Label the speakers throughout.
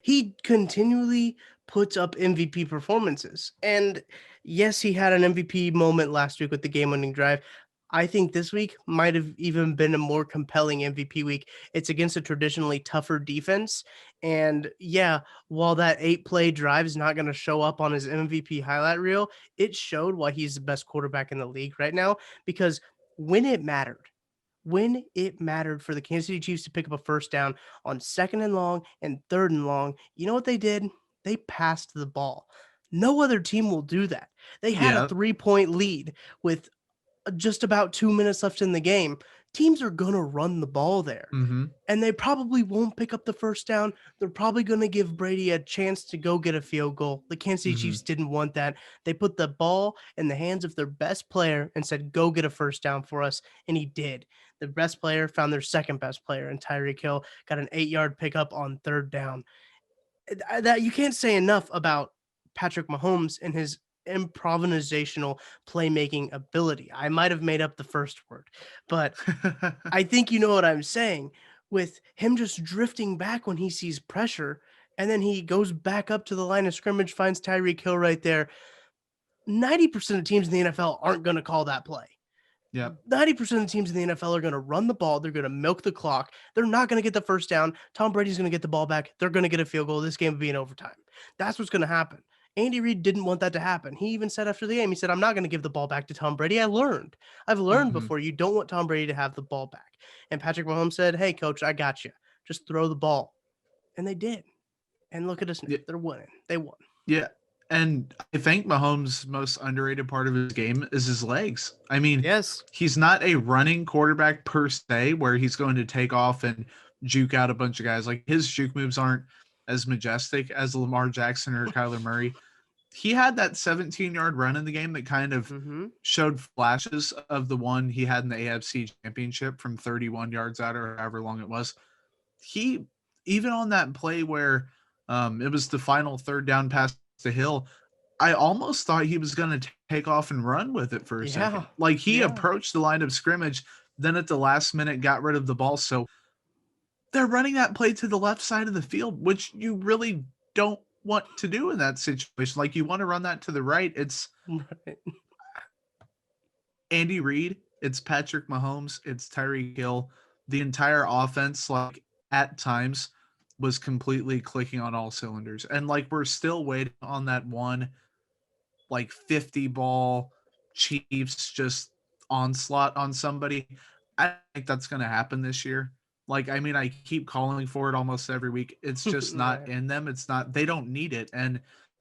Speaker 1: he continually puts up MVP performances. And yes, he had an MVP moment last week with the game-winning drive. I think this week might have even been a more compelling MVP week. It's against a traditionally tougher defense. And yeah, while that 8-play drive is not going to show up on his MVP highlight reel, it showed why he's the best quarterback in the league right now. Because when it mattered, for the Kansas City Chiefs to pick up a first down on 2nd and long and 3rd and long, you know what they did? They passed the ball. No other team will do that. They had a
Speaker 2: Yeah.
Speaker 1: 3-point lead with just about 2 minutes left in the game. Teams are gonna run the ball there,
Speaker 2: Mm-hmm.
Speaker 1: and they probably won't pick up the first down. They're probably gonna give Brady a chance to go get a field goal. The Kansas City
Speaker 2: Mm-hmm.
Speaker 1: Chiefs didn't want that. They put the ball in the hands of their best player and said, "Go get a first down for us," and he did. The best player found their second best player in Tyreek Hill, got an 8-yard pickup on 3rd down. That you can't say enough about Patrick Mahomes and his improvisational playmaking ability. I might have made up the first word, but I think you know what I'm saying, with him just drifting back when he sees pressure, and then he goes back up to the line of scrimmage, finds Tyreek Hill right there. 90% of teams in the NFL aren't going to call that play.
Speaker 2: Yep.
Speaker 1: 90% of the teams in the NFL are going to run the ball. They're going to milk the clock. They're not going to get the first down. Tom Brady's going to get the ball back. They're going to get a field goal. This game will be in overtime. That's what's going to happen. Andy Reid didn't want that to happen. He even said after the game, he said, "I'm not going to give the ball back to Tom Brady. I've learned
Speaker 2: Mm-hmm.
Speaker 1: before. You don't want Tom Brady to have the ball back." And Patrick Mahomes said, "Hey, coach, I got you. Just throw the ball." And they did. And look at us now.
Speaker 2: Yeah.
Speaker 1: They're winning. They won.
Speaker 2: Yeah. And I think Mahomes' most underrated part of his game is his legs. I mean,
Speaker 1: Yes.
Speaker 2: he's not a running quarterback per se, where he's going to take off and juke out a bunch of guys. Like, his juke moves aren't as majestic as Lamar Jackson or Kyler Murray. He had that 17-yard run in the game that kind of
Speaker 1: Mm-hmm.
Speaker 2: showed flashes of the one he had in the AFC Championship from 31 yards out, or however long it was. He, even on that play where it was the final 3rd down pass to Hill, I almost thought he was going to take off and run with it for a
Speaker 1: Yeah.
Speaker 2: second. Like, he
Speaker 1: Yeah.
Speaker 2: approached the line of scrimmage, then at the last minute got rid of the ball. So they're running that play to the left side of the field, which you really don't want to do in that situation. Like, you want to run that to the right. It's
Speaker 1: Right.
Speaker 2: Andy Reid, it's Patrick Mahomes, it's Tyreek Hill. The entire offense, like, at times, was completely clicking on all cylinders. And, like, we're still waiting on that one, like, 50 ball Chiefs just onslaught on somebody. I think that's going to happen this year. Like, I mean, I keep calling for it almost every week. It's just not
Speaker 1: Right.
Speaker 2: in them. It's not, they don't need it. And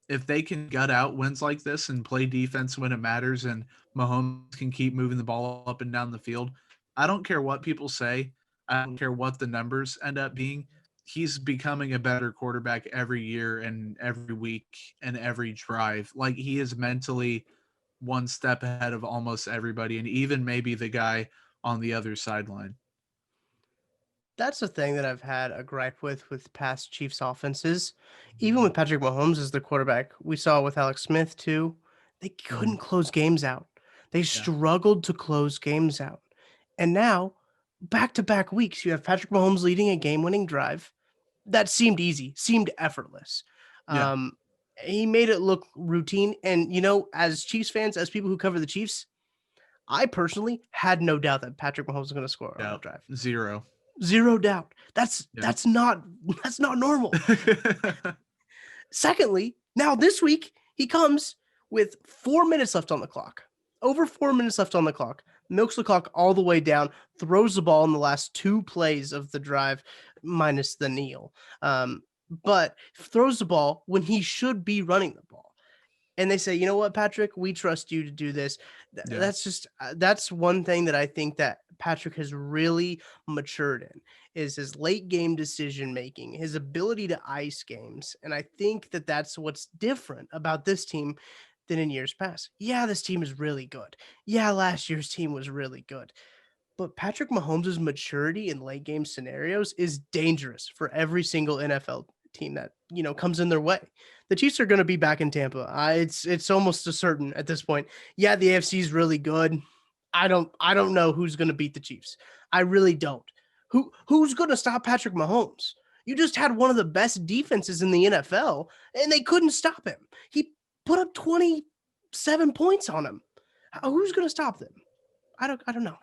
Speaker 2: if they can gut out wins like this and play defense when it matters, and Mahomes can keep moving the ball up and down the field, I don't care what people say. I don't care what the numbers end up being. He's becoming a better quarterback every year and every week and every drive. Like, he is mentally one step ahead of almost everybody, and even maybe the guy on the other sideline.
Speaker 1: That's the thing that I've had a gripe with past Chiefs offenses. Even with Patrick Mahomes as the quarterback, we saw with Alex Smith too. They
Speaker 2: Mm-hmm.
Speaker 1: couldn't close games out. They
Speaker 2: Yeah.
Speaker 1: struggled to close games out. And now, back to back weeks, you have Patrick Mahomes leading a game winning drive that seemed easy, seemed effortless.
Speaker 2: Yeah.
Speaker 1: Um, he made it look routine. And, as Chiefs fans, as people who cover the Chiefs, I personally had no doubt that Patrick Mahomes was going to score on that
Speaker 2: Doubt.
Speaker 1: drive.
Speaker 2: Zero.
Speaker 1: Zero doubt. That's
Speaker 2: Yeah.
Speaker 1: that's not that's not normal. Secondly, now this week he comes with 4 minutes left on the clock. Over 4 minutes left on the clock. Milks the clock all the way down. Throws the ball in the last 2 plays of the drive, minus the kneel. But throws the ball when he should be running the ball. And they say, "You know what, Patrick, we trust you to do this."
Speaker 2: Yeah.
Speaker 1: That's one thing that I think that Patrick has really matured in, is his late game decision making, his ability to ice games. And I think that that's what's different about this team than in years past. Yeah, this team is really good. Yeah, last year's team was really good. But Patrick Mahomes' maturity in late game scenarios is dangerous for every single NFL team that, comes in their way. The Chiefs are going to be back in Tampa. It's almost a certain at this point. Yeah, the AFC is really good. I don't know who's going to beat the Chiefs. I really don't. Who's going to stop Patrick Mahomes? You just had one of the best defenses in the NFL, and they couldn't stop him. He put up 27 points on him. Who's going to stop them? I don't know.